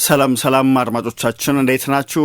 ሰላም አድማጮቻችን እንዴት ናችሁ?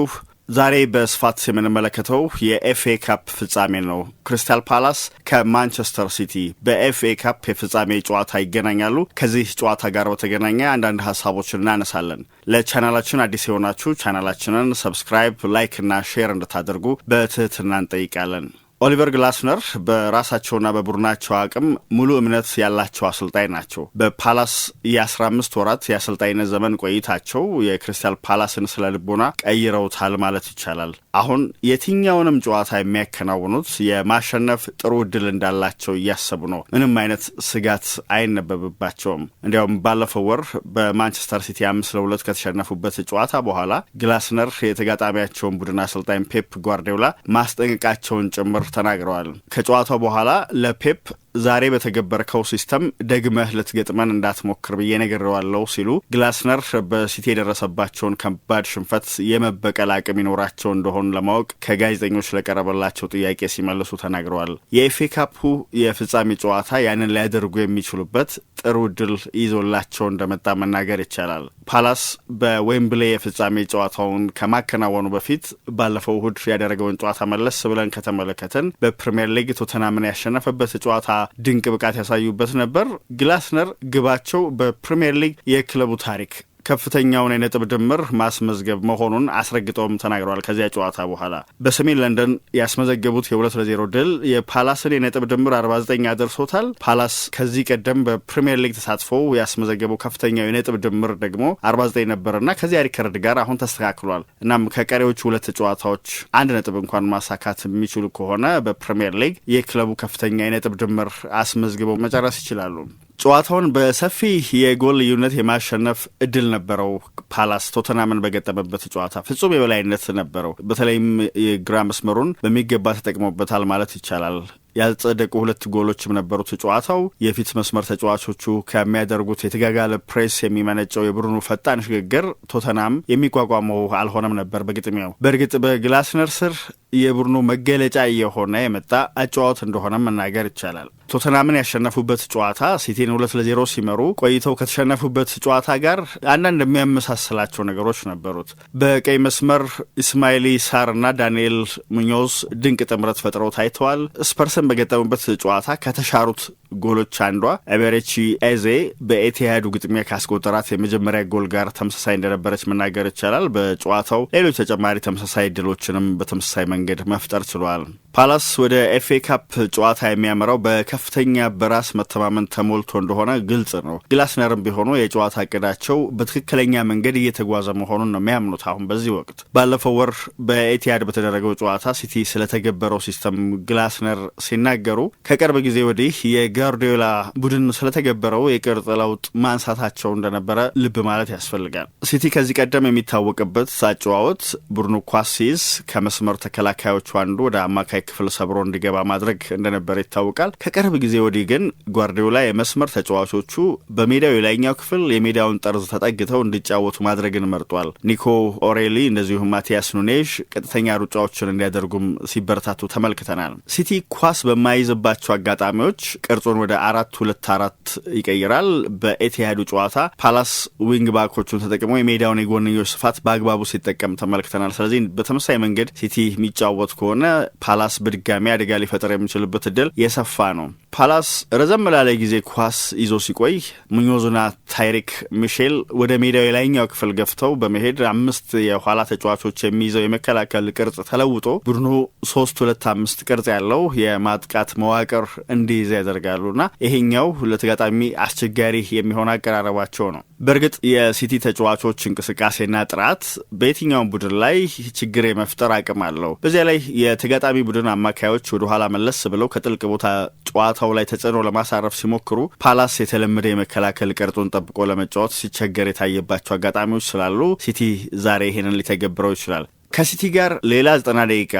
ዛሬ በስፋት የምንመለከተው የኤፍኤ ካፕ ፍጻሜ ነው። ክሪስታል ፓላስ ከማንቸስተር ሲቲ በኤፍኤ ካፕ የፍጻሜ ጨዋታ ይገናኛሉ። ከዚህ ጨዋታ ጋር በተገናኘ አንዳንድ ሀሳቦችን እናነሳለን። ለቻናላችን አዲስ የሆናችሁ ቻናላችንን ሰብስክራይብ፣ ላይክ እና ሼር እንድታደርጉ በትህትና እንጠይቃለን። ኦሊቨር ግላስነር በራሳቸውና በቡድናቸው አቅም ሙሉ እምነት ያላቸው አሰልጣኝ ናቸው። በፓላስ የ15 ወራት የአሰልጣኝነት ዘመን ቆይታቸው የክሪስታል ፓላስን ስለ ልቦና ቀይረውታል ማለት ይቻላል። አሁን የትኛውንም ጨዋታ የሚያከናውኑት የማሸነፍ ጥሩ እድል እንዳላቸው እያሰቡ ነው። ምንም አይነት ስጋት አይነበብባቸውም። እንዲያውም ባለፈው ወር በማንቸስተር ሲቲ 5-2 ከተሸነፉበት ጨዋታ በኋላ ግላስነር የተጋጣሚያቸውን ቡድን አሰልጣኝ ፔፕ ጓርዲዮላ ማስጠንቀቃቸውን ጭምር ተናግረዋል። ከጨዋታው በኋላ ለፔፕ ዛሬ በተገበርከው ሲስተም ደግመህ ልትገጥመን እንዳትሞክር ብዬ ነግሬዋለሁ ሲሉ ግላስነር በሲቲ የደረሰባቸውን ከባድ ሽንፈት የመበቀል አቅም ይኖራቸው እንደሆን ለማወቅ ከጋዜጠኞች ለቀረበላቸው ጥያቄ ሲመልሱ ተናግረዋል። የኤፍኤ ካፑ የፍጻሜ ጨዋታ ያንን ሊያደርጉ የሚችሉበት ጥሩ እድል ይዞላቸው እንደመጣ መናገር ይቻላል። ፓላስ በዌምብሌ የፍጻሜ ጨዋታውን ከማከናወኑ በፊት ባለፈው እሁድ ያደረገውን ጨዋታ መለስ ብለን ከተመለከትን በፕሪሚየር ሊግ ቶተናምን ያሸነፈበት ጨዋታ ድንቅ ብቃት ያሳዩበት ነበር። ግላስነር ግባቸው በፕሪሚየር ሊግ የክለቡ ታሪክ ከፍተኛውን የነጥብ ድምር ማስመዝገብ መሆኑን አስረግጠውም ተናግረዋል። ከዚያ ጨዋታ በኋላ በሰሜን ለንደን ያስመዘገቡት የ2-0 ድል የፓላስን የነጥብ ድምር 49 አድርሶታል። ፓላስ ከዚህ ቀደም በፕሪሚየር ሊግ ተሳትፎ ያስመዘገበው ከፍተኛው የነጥብ ድምር ደግሞ 49 ነበርና ከዚያ ሪከርድ ጋር አሁን ተስተካክሏል። እናም ከቀሪዎቹ ሁለት ጨዋታዎች አንድ ነጥብ እንኳን ማሳካት የሚችሉ ከሆነ በፕሪሚየር ሊግ የክለቡ ከፍተኛ የነጥብ ድምር አስመዝግበው መጨረስ ይችላሉ። ጨዋታውን በሰፊ የጎል ልዩነት የማሸነፍ እድል ነበረው። ፓላስ ቶተናምን በገጠመበት ጨዋታ ፍጹም የበላይነት ነበረው። በተለይም የግራ መስመሩን በሚገባ ተጠቅሞበታል ማለት ይቻላል። ያልጸደቁ ሁለት ጎሎችም ነበሩት። ጨዋታው የፊት መስመር ተጫዋቾቹ ከሚያደርጉት የተጋጋለ ፕሬስ የሚመነጨው የቡድኑ ፈጣን ሽግግር ቶተናም የሚቋቋመው አልሆነም ነበር በግጥሚያው። በእርግጥ በግላስነር ስር የቡድኑ መገለጫ የሆነ የመጣ አጨዋወት እንደሆነ መናገር ይቻላል። ቶተናምን ያሸነፉበት ጨዋታ ሲቲን 2-0 ሲመሩ ቆይተው ከተሸነፉበት ጨዋታ ጋር አንዳንድ የሚያመሳስላቸው ነገሮች ነበሩት። በቀይ መስመር ኢስማኤሊ ሳርና ዳንኤል ሙኞዝ ድንቅ ጥምረት ፈጥረው ታይተዋል። ስፐርስን በገጠሙበት ጨዋታ ከተሻሩት ጎሎች አንዷ ኤቤሬቺ ኤዜ በኤቲሃዱ ግጥሚያ ካስቆጠራት የመጀመሪያ ጎል ጋር ተመሳሳይ እንደነበረች መናገር ይቻላል። በጨዋታው ሌሎች ተጨማሪ ተመሳሳይ ድሎችንም በተመሳሳይ መንገድ መፍጠር ችሏል። ፓላስ ወደ ኤፍኤ ካፕ ጨዋታ የሚያመራው በከፍተኛ በራስ መተማመን ተሞልቶ እንደሆነ ግልጽ ነው። ግላስነርም ቢሆኑ የጨዋታ እቅዳቸው በትክክለኛ መንገድ እየተጓዘ መሆኑን ነው የሚያምኑት። አሁን በዚህ ወቅት ባለፈው ወር በኤቲሃድ በተደረገው ጨዋታ ሲቲ ስለተገበረው ሲስተም ግላስነር ሲናገሩ ከቅርብ ጊዜ ወዲህ የጓርዲዮላ ቡድን ስለተገበረው የቅርጽ ለውጥ ማንሳታቸው እንደነበረ ልብ ማለት ያስፈልጋል። ሲቲ ከዚህ ቀደም የሚታወቅበት አጨዋወት ቡድኑ ኳስ ሲይዝ ከመስመር ተከላካዮቹ አንዱ ወደ አማካይ ክፍል ሰብሮ እንዲገባ ማድረግ እንደነበረ ይታወቃል። ከቅርብ ጊዜ ወዲህ ግን ጓርዲዮላ የመስመር ተጫዋቾቹ በሜዳው የላይኛው ክፍል የሜዳውን ጠርዝ ተጠግተው እንዲጫወቱ ማድረግን መርጧል። ኒኮ ኦሬሊ እንደዚሁም ማቲያስ ኑኔዥ ቀጥተኛ ሩጫዎችን እንዲያደርጉም ሲበረታቱ ተመልክተናል። ሲቲ ኳስ በማይዝባቸው አጋጣሚዎች ቅርጹን ወደ 4-2-4 ይቀይራል። በኤቲሃዱ ጨዋታ ፓላስ ዊንግ ባኮቹን ተጠቅሞ የሜዳውን የጎንዮሽ ስፋት በአግባቡ ሲጠቀም ተመልክተናል። ስለዚህ በተመሳሳይ መንገድ ሲቲ የሚጫወት ከሆነ ፓላስ በድጋሚ አደጋ ሊፈጠር የሚችልበት እድል የሰፋ ነው። ፓላስ ረዘም ላለ ጊዜ ኳስ ይዞ ሲቆይ ሙኞዝና ታይሪክ ሚሼል ወደ ሜዳው የላይኛው ክፍል ገፍተው በመሄድ 5 የኋላ ተጫዋቾች የሚይዘው የመከላከል ቅርጽ ተለውጦ ቡድኑ 3-2-5 ቅርጽ ያለው የማጥቃት መዋቅር እንዲይዝ ያደርጋሉና ይሄኛው ለተጋጣሚ አስቸጋሪ የሚሆን አቀራረባቸው ነው። በእርግጥ የሲቲ ተጫዋቾች እንቅስቃሴና ጥራት በየትኛውም ቡድን ላይ ችግር የመፍጠር አቅም አለው። በዚያ ላይ የተጋጣሚ ቡድን አማካዮች ወደ ኋላ መለስ ብለው ከጥልቅ ቦታ ጨዋታው ላይ ተጽዕኖ ለማሳረፍ ሲሞክሩ ፓላስ የተለመደ የመከላከል ቅርጹን ጠብቆ ለመጫወት ሲቸገር የታየባቸው አጋጣሚዎች ስላሉ ሲቲ ዛሬ ይሄንን ሊተገብረው ይችላል። ከሲቲ ጋር ሌላ 90 ደቂቃ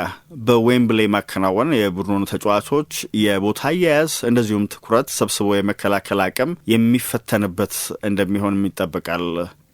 በዌምብሌ ማከናወን የቡድኑ ተጫዋቾች የቦታ አያያዝ እንደዚሁም ትኩረት ሰብስቦ የመከላከል አቅም የሚፈተንበት እንደሚሆን ይጠበቃል።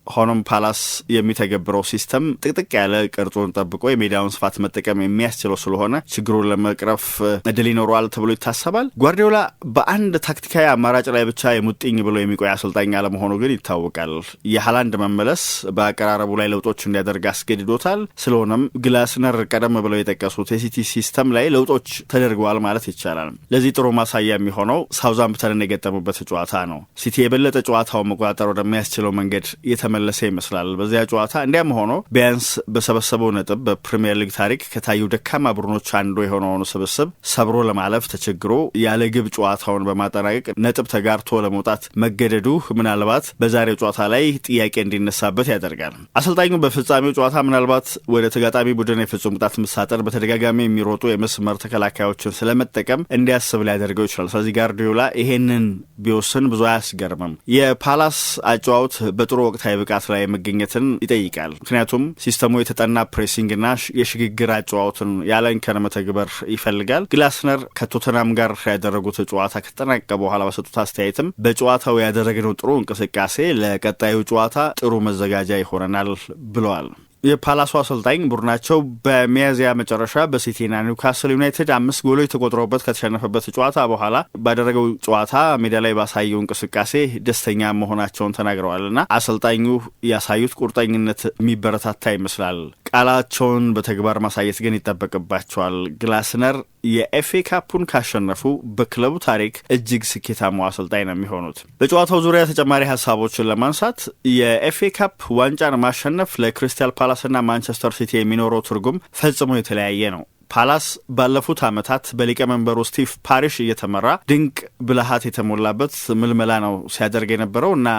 ሆኖም ፓላስ የሚተገብረው ሲስተም ጥቅጥቅ ያለ ቅርጹን ጠብቆ የሜዳውን ስፋት መጠቀም የሚያስችለው ስለሆነ ችግሩን ለመቅረፍ እድል ይኖረዋል ተብሎ ይታሰባል። ጓርዲዮላ በአንድ ታክቲካዊ አማራጭ ላይ ብቻ የሙጥኝ ብሎ የሚቆይ አሰልጣኝ አለመሆኑ ግን ይታወቃል። የሃላንድ መመለስ በአቀራረቡ ላይ ለውጦች እንዲያደርግ አስገድዶታል። ስለሆነም ግላስነር ቀደም ብለው የጠቀሱት የሲቲ ሲስተም ላይ ለውጦች ተደርገዋል ማለት ይቻላል። ለዚህ ጥሩ ማሳያ የሚሆነው ሳውዛምፕተንን የገጠሙበት ጨዋታ ነው። ሲቲ የበለጠ ጨዋታውን መቆጣጠር ወደሚያስችለው መንገድ የተመለሰ ይመስላል በዚያ ጨዋታ። እንዲያም ሆኖ ቢያንስ በሰበሰበው ነጥብ በፕሪሚየር ሊግ ታሪክ ከታዩ ደካማ ቡድኖች አንዱ የሆነውን ስብስብ ሰብሮ ለማለፍ ተቸግሮ ያለ ግብ ጨዋታውን በማጠናቀቅ ነጥብ ተጋርቶ ለመውጣት መገደዱ ምናልባት በዛሬው ጨዋታ ላይ ጥያቄ እንዲነሳበት ያደርጋል። አሰልጣኙ በፍጻሜው ጨዋታ ምናልባት ወደ ተጋጣሚ ቡድን የፍጹም ቅጣት ምት ሳጥን በተደጋጋሚ የሚሮጡ የመስመር ተከላካዮችን ስለመጠቀም እንዲያስብ ሊያደርገው ይችላል። ስለዚህ ጋርዲዮላ ይሄንን ቢወስን ብዙ አያስገርምም። የፓላስ አጨዋወት በጥሩ ወቅታዊ ብቃት ላይ መገኘትን ይጠይቃል። ምክንያቱም ሲስተሙ የተጠና ፕሬሲንግና የሽግግር አጨዋወትን ያለ እንከን መተግበር ይፈልጋል። ግላስነር ከቶተናም ጋር ያደረጉት ጨዋታ ከተጠናቀቀ በኋላ በሰጡት አስተያየትም በጨዋታው ያደረግነው ጥሩ እንቅስቃሴ ለቀጣዩ ጨዋታ ጥሩ መዘጋጃ ይሆነናል ብለዋል። የፓላሱ አሰልጣኝ ቡድናቸው በሚያዝያ መጨረሻ በሲቲና ኒውካስል ዩናይትድ 5 ጎሎች ተቆጥረውበት ከተሸነፈበት ጨዋታ በኋላ ባደረገው ጨዋታ ሜዳ ላይ ባሳየው እንቅስቃሴ ደስተኛ መሆናቸውን ተናግረዋልና አሰልጣኙ ያሳዩት ቁርጠኝነት የሚበረታታ ይመስላል። ቃላቸውን በተግባር ማሳየት ግን ይጠበቅባቸዋል። ግላስነር የኤፍኤ ካፑን ካሸነፉ በክለቡ ታሪክ እጅግ ስኬታማው አሰልጣኝ ነው የሚሆኑት። በጨዋታው ዙሪያ ተጨማሪ ሀሳቦችን ለማንሳት የኤፍኤ ካፕ ዋንጫን ማሸነፍ ለክሪስታል ፓላስና ማንቸስተር ሲቲ የሚኖረው ትርጉም ፈጽሞ የተለያየ ነው። ፓላስ ባለፉት ዓመታት በሊቀመንበሩ ስቲቭ ፓሪሽ እየተመራ ድንቅ ብልሃት የተሞላበት ምልመላ ነው ሲያደርግ የነበረው እና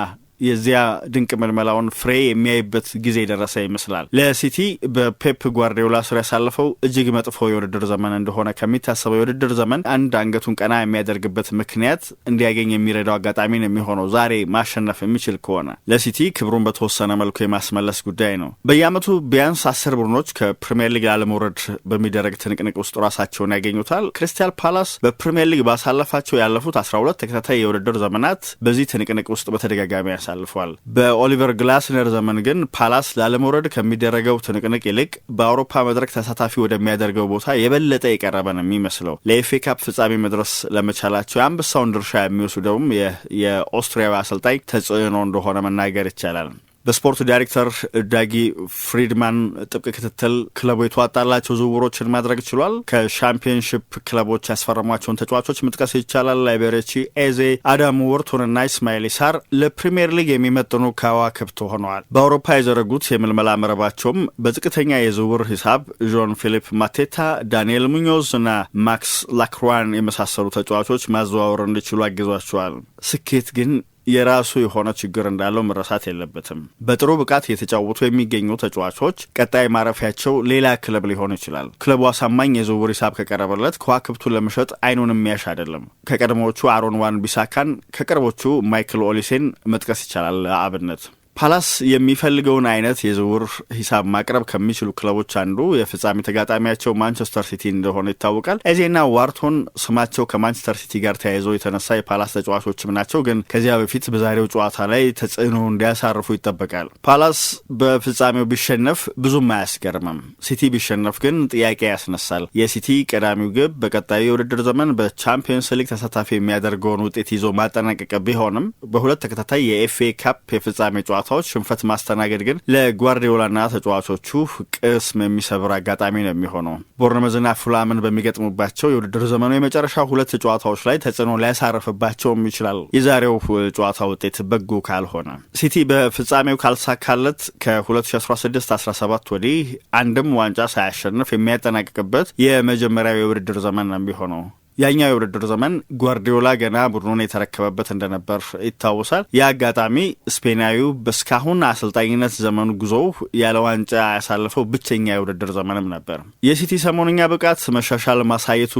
የዚያ ድንቅ መልመላውን ፍሬ የሚያይበት ጊዜ የደረሰ ይመስላል። ለሲቲ በፔፕ ጓርዲዮላ ስር ያሳለፈው እጅግ መጥፎ የውድድር ዘመን እንደሆነ ከሚታሰበው የውድድር ዘመን አንድ አንገቱን ቀና የሚያደርግበት ምክንያት እንዲያገኝ የሚረዳው አጋጣሚ ነው የሚሆነው። ዛሬ ማሸነፍ የሚችል ከሆነ ለሲቲ ክብሩን በተወሰነ መልኩ የማስመለስ ጉዳይ ነው። በየዓመቱ ቢያንስ 10 ቡድኖች ከፕሪሚየር ሊግ ላለመውረድ በሚደረግ ትንቅንቅ ውስጥ ራሳቸውን ያገኙታል። ክሪስታል ፓላስ በፕሪሚየር ሊግ ባሳለፋቸው ያለፉት 12 ተከታታይ የውድድር ዘመናት በዚህ ትንቅንቅ ውስጥ በተደጋጋሚ አሳልፏል። በኦሊቨር ግላስነር ዘመን ግን ፓላስ ላለመውረድ ከሚደረገው ትንቅንቅ ይልቅ በአውሮፓ መድረክ ተሳታፊ ወደሚያደርገው ቦታ የበለጠ የቀረበ ነው የሚመስለው። ለኤፍኤ ካፕ ፍጻሜ መድረስ ለመቻላቸው የአንበሳውን ድርሻ የሚወስደውም የኦስትሪያዊ አሰልጣኝ ተጽዕኖ እንደሆነ መናገር ይቻላል። በስፖርት ዳይሬክተር ዳጊ ፍሪድማን ጥብቅ ክትትል ክለቡ የተዋጣላቸው ዝውውሮችን ማድረግ ችሏል። ከሻምፒዮንሺፕ ክለቦች ያስፈረሟቸውን ተጫዋቾች መጥቀስ ይቻላል። ላይቤሬቺ ኤዜ፣ አዳም ወርቶንና ኢስማኤል ሳር ለፕሪሚየር ሊግ የሚመጥኑ ከዋክብት ሆነዋል። በአውሮፓ የዘረጉት የምልመላ መረባቸውም በዝቅተኛ የዝውውር ሂሳብ ዦን ፊሊፕ ማቴታ፣ ዳንኤል ሙኞዝ እና ማክስ ላክሯን የመሳሰሉ ተጫዋቾች ማዘዋወር እንዲችሉ አግዟቸዋል። ስኬት ግን የራሱ የሆነ ችግር እንዳለው መረሳት የለበትም። በጥሩ ብቃት የተጫወቱ የሚገኙ ተጫዋቾች ቀጣይ ማረፊያቸው ሌላ ክለብ ሊሆን ይችላል። ክለቡ አሳማኝ የዝውውር ሂሳብ ከቀረበለት ከዋክብቱን ለመሸጥ አይኑን የሚያሽ አይደለም። ከቀድሞዎቹ አሮን ዋን ቢሳካን ከቅርቦቹ ማይክል ኦሊሴን መጥቀስ ይቻላል አብነት። ፓላስ የሚፈልገውን አይነት የዝውውር ሂሳብ ማቅረብ ከሚችሉ ክለቦች አንዱ የፍጻሜ ተጋጣሚያቸው ማንቸስተር ሲቲ እንደሆነ ይታወቃል። ኤዜና ዋርቶን ስማቸው ከማንቸስተር ሲቲ ጋር ተያይዞ የተነሳ የፓላስ ተጫዋቾችም ናቸው። ግን ከዚያ በፊት በዛሬው ጨዋታ ላይ ተጽዕኖ እንዲያሳርፉ ይጠበቃል። ፓላስ በፍጻሜው ቢሸነፍ ብዙም አያስገርምም። ሲቲ ቢሸነፍ ግን ጥያቄ ያስነሳል። የሲቲ ቀዳሚው ግብ በቀጣዩ የውድድር ዘመን በቻምፒየንስ ሊግ ተሳታፊ የሚያደርገውን ውጤት ይዞ ማጠናቀቅ ቢሆንም በሁለት ተከታታይ የኤፍኤ ካፕ የፍጻሜ ጨዋታ ሽንፈት ማስተናገድ ግን ለጓርዲዮላና ተጫዋቾቹ ቅስም የሚሰብር አጋጣሚ ነው የሚሆነው። ቦርነመዝና ፉላምን በሚገጥሙባቸው የውድድር ዘመኑ የመጨረሻ 2 ጨዋታዎች ላይ ተጽዕኖ ሊያሳርፍባቸውም ይችላል የዛሬው ጨዋታ ውጤት በጎ ካልሆነ። ሲቲ በፍጻሜው ካልሳካለት ከ2016-17 ወዲህ አንድም ዋንጫ ሳያሸንፍ የሚያጠናቅቅበት የመጀመሪያው የውድድር ዘመን ነው የሚሆነው። ያኛው የውድድር ዘመን ጓርዲዮላ ገና ቡድኑን የተረከበበት እንደነበር ይታወሳል። የአጋጣሚ ስፔናዊው በስካሁን አሰልጣኝነት ዘመኑ ጉዞው ያለ ዋንጫ ያሳለፈው ብቸኛ የውድድር ዘመንም ነበር። የሲቲ ሰሞንኛ ብቃት መሻሻል ማሳየቱ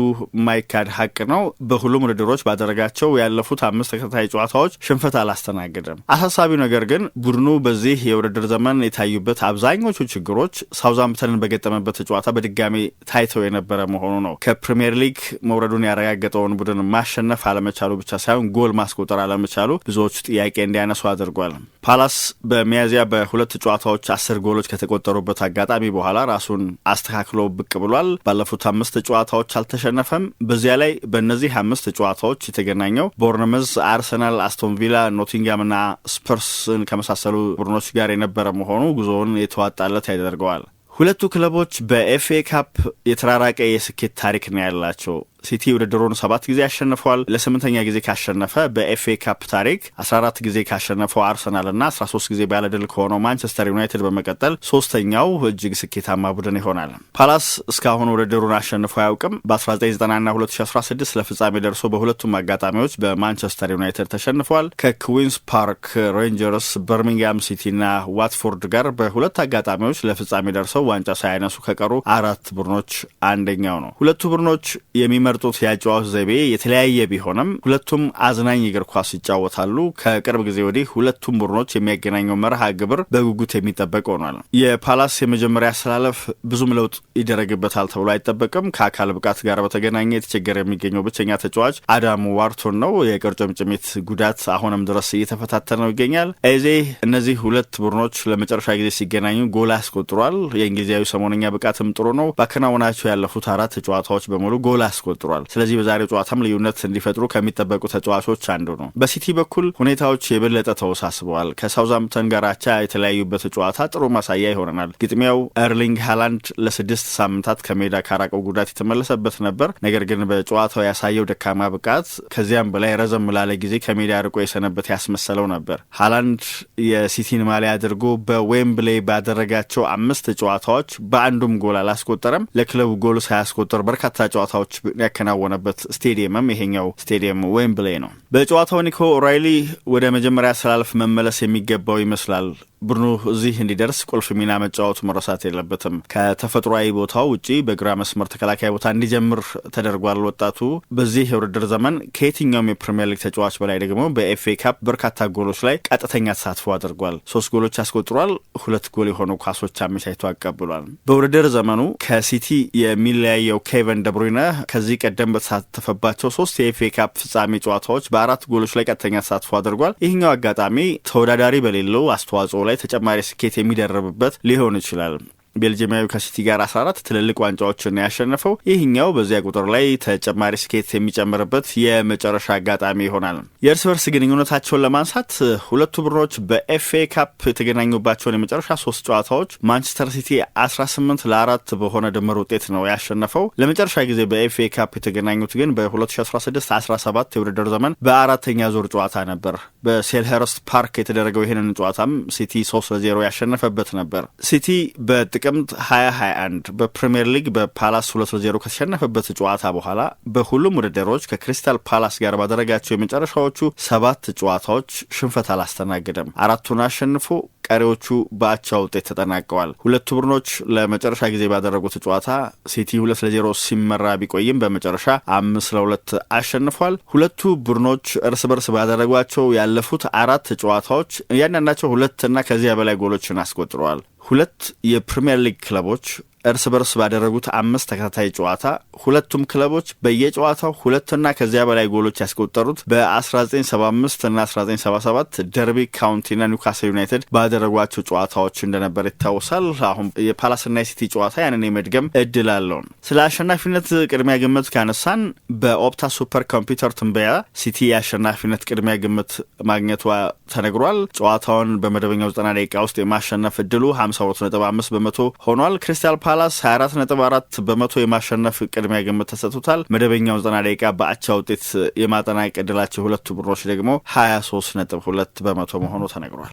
ማይካድ ሀቅ ነው። በሁሉም ውድድሮች ባደረጋቸው ያለፉት 5 ተከታታይ ጨዋታዎች ሽንፈት አላስተናገደም። አሳሳቢው ነገር ግን ቡድኑ በዚህ የውድድር ዘመን የታዩበት አብዛኞቹ ችግሮች ሳውዛምፕተንን በገጠመበት ጨዋታ በድጋሚ ታይተው የነበረ መሆኑ ነው። ከፕሪሚየር ሊግ መውረዱን ዋንጫውን ያረጋገጠውን ቡድን ማሸነፍ አለመቻሉ ብቻ ሳይሆን ጎል ማስቆጠር አለመቻሉ ብዙዎች ጥያቄ እንዲያነሱ አድርጓል። ፓላስ በሚያዚያ በሁለት ጨዋታዎች 10 ጎሎች ከተቆጠሩበት አጋጣሚ በኋላ ራሱን አስተካክሎ ብቅ ብሏል። ባለፉት 5 ጨዋታዎች አልተሸነፈም። በዚያ ላይ በእነዚህ 5 ጨዋታዎች የተገናኘው ቦርነመዝ፣ አርሰናል፣ አስቶን ቪላ፣ ኖቲንጋምና ስፐርስን ከመሳሰሉ ቡድኖች ጋር የነበረ መሆኑ ጉዞውን የተዋጣለት ያደርገዋል። ሁለቱ ክለቦች በኤፍኤ ካፕ የተራራቀ የስኬት ታሪክ ነው ያላቸው። ሲቲ ውድድሩን 7 ጊዜ አሸንፏል። ለ8ኛ ጊዜ ካሸነፈ በኤፍኤ ካፕ ታሪክ 14 ጊዜ ካሸነፈው አርሰናልና 13 ጊዜ ባለድል ከሆነው ማንቸስተር ዩናይትድ በመቀጠል ሶስተኛው እጅግ ስኬታማ ቡድን ይሆናል። ፓላስ እስካሁን ውድድሩን አሸንፎ አያውቅም። በ1990ና 2016 ለፍጻሜ ደርሶ በሁለቱም አጋጣሚዎች በማንቸስተር ዩናይትድ ተሸንፏል። ከኩዊንስ ፓርክ ሬንጀርስ፣ በርሚንግሃም ሲቲና ዋትፎርድ ጋር በሁለት አጋጣሚዎች ለፍጻሜ ደርሰው ዋንጫ ሳያነሱ ከቀሩ 4 ቡድኖች አንደኛው ነው። ሁለቱ ቡድኖች የሚመርጡት የአጨዋወት ዘይቤ የተለያየ ቢሆንም ሁለቱም አዝናኝ እግር ኳስ ይጫወታሉ። ከቅርብ ጊዜ ወዲህ ሁለቱም ቡድኖች የሚያገናኘው መርሃ ግብር በጉጉት የሚጠበቅ ሆኗል። የፓላስ የመጀመሪያ አሰላለፍ ብዙም ለውጥ ይደረግበታል ተብሎ አይጠበቅም። ከአካል ብቃት ጋር በተገናኘ የተቸገረ የሚገኘው ብቸኛ ተጫዋች አዳም ዋርቶን ነው። የቁርጭምጭሚት ጉዳት አሁንም ድረስ እየተፈታተነው ይገኛል። ኤዜ እነዚህ ሁለት ቡድኖች ለመጨረሻ ጊዜ ሲገናኙ ጎል አስቆጥሯል። የእንግሊዛዊ ሰሞነኛ ብቃትም ጥሩ ነው። ባከናወናቸው ያለፉት 4 ጨዋታዎች በሙሉ ጎል አስቆጥሯል። ስለዚህ በዛሬው ጨዋታም ልዩነት እንዲፈጥሩ ከሚጠበቁ ተጫዋቾች አንዱ ነው። በሲቲ በኩል ሁኔታዎች የበለጠ ተወሳስበዋል። ከሳውዛምፕተን ጋር አቻ የተለያዩበት ጨዋታ ጥሩ ማሳያ ይሆነናል። ግጥሚያው ኤርሊንግ ሃላንድ ለ6 ሳምንታት ከሜዳ ካራቀው ጉዳት የተመለሰበት ነበር። ነገር ግን በጨዋታው ያሳየው ደካማ ብቃት ከዚያም በላይ ረዘም ላለ ጊዜ ከሜዳ ርቆ የሰነበት ያስመሰለው ነበር። ሃላንድ የሲቲን ማሊያ አድርጎ በዌምብሌይ ባደረጋቸው 5 ጨዋታዎች በአንዱም ጎል አላስቆጠረም። ለክለቡ ጎል ሳያስቆጠር በርካታ ጨዋታዎች ያከናወነበት ስቴዲየምም ይሄኛው ስቴዲየም ዌምብሌይ ነው። በጨዋታው ኒኮ ኦራይሊ ወደ መጀመሪያ አሰላለፍ መመለስ የሚገባው ይመስላል። ቡድኑ እዚህ እንዲደርስ ቁልፍ ሚና መጫወቱ መረሳት የለበትም። ከተፈጥሯዊ ቦታው ውጪ በግራ መስመር ተከላካይ ቦታ እንዲጀምር ተደርጓል። ወጣቱ በዚህ የውድድር ዘመን ከየትኛውም የፕሪሚየር ሊግ ተጫዋች በላይ ደግሞ በኤፍኤ ካፕ በርካታ ጎሎች ላይ ቀጥተኛ ተሳትፎ አድርጓል። 3 ጎሎች አስቆጥሯል። 2 ጎል የሆኑ ኳሶች አመቻችቶ አቀብሏል። በውድድር ዘመኑ ከሲቲ የሚለያየው ኬቨን ደብሩይነ ከዚህ ቀደም በተሳተፈባቸው 3 የኤፍኤ ካፕ ፍጻሜ ጨዋታዎች በ4 ጎሎች ላይ ቀጥተኛ ተሳትፎ አድርጓል። ይህኛው አጋጣሚ ተወዳዳሪ በሌለው አስተዋጽኦ ላይ ተጨማሪ ስኬት የሚደረብበት ሊሆን ይችላል። ቤልጂየማዊ ከሲቲ ጋር 14 ትልልቅ ዋንጫዎችን ያሸነፈው ይህኛው በዚያ ቁጥር ላይ ተጨማሪ ስኬት የሚጨምርበት የመጨረሻ አጋጣሚ ይሆናል። የእርስ በርስ ግንኙነታቸውን ለማንሳት ሁለቱ ቡድኖች በኤፍኤ ካፕ የተገናኙባቸውን የመጨረሻ 3 ጨዋታዎች ማንቸስተር ሲቲ 18-4 በሆነ ድምር ውጤት ነው ያሸነፈው። ለመጨረሻ ጊዜ በኤፍኤ ካፕ የተገናኙት ግን በ2016-17 የውድድር ዘመን በአራተኛ ዙር ጨዋታ ነበር። በሴልኸርስት ፓርክ የተደረገው ይህንን ጨዋታም ሲቲ 3-0 ያሸነፈበት ነበር። ሲቲ በጥቅምት 2021 በፕሪሚየር ሊግ በፓላስ 2-0 ከተሸነፈበት ጨዋታ በኋላ በሁሉም ውድድሮች ከክሪስታል ፓላስ ጋር ባደረጋቸው የመጨረሻዎቹ 7 ጨዋታዎች ሽንፈት አላስተናገደም። 4ቱን አሸንፎ ቀሪዎቹ በአቻ ውጤት ተጠናቀዋል። ሁለቱ ቡድኖች ለመጨረሻ ጊዜ ባደረጉት ጨዋታ ሲቲ 2-0 ሲመራ ቢቆይም በመጨረሻ 5-2 አሸንፏል። ሁለቱ ቡድኖች እርስ በርስ ባደረጓቸው ያለፉት 4 ጨዋታዎች እያንዳንዳቸው 2 እና ከዚያ በላይ ጎሎችን አስቆጥረዋል። 2 የፕሪሚየር ሊግ ክለቦች እርስ በርስ ባደረጉት 5 ተከታታይ ጨዋታ ሁለቱም ክለቦች በየጨዋታው 2 እና ከዚያ በላይ ጎሎች ያስቆጠሩት በ1975 እና 1977 ደርቢ ካውንቲና ኒውካስል ዩናይትድ ባደረጓቸው ጨዋታዎች እንደነበር ይታወሳል። አሁን የፓላስና የሲቲ ጨዋታ ያንን የመድገም እድል አለው። ስለ አሸናፊነት ቅድሚያ ግምት ካነሳን በኦፕታ ሱፐር ኮምፒውተር ትንበያ ሲቲ የአሸናፊነት ቅድሚያ ግምት ማግኘቷ ተነግሯል። ጨዋታውን በመደበኛው 90 ደቂቃ ውስጥ የማሸነፍ እድሉ 52.5 በመቶ ሆኗል። ክሪስታል ፓላስ 24.4 በመቶ የማሸነፍ ቅድሚያ ግምት ተሰጥቶታል። መደበኛው 90 ደቂቃ በአቻ ውጤት የማጠናቀቅ ዕድላቸው ሁለቱ ቡድኖች ደግሞ 23.2 በመቶ መሆኑ ተነግሯል።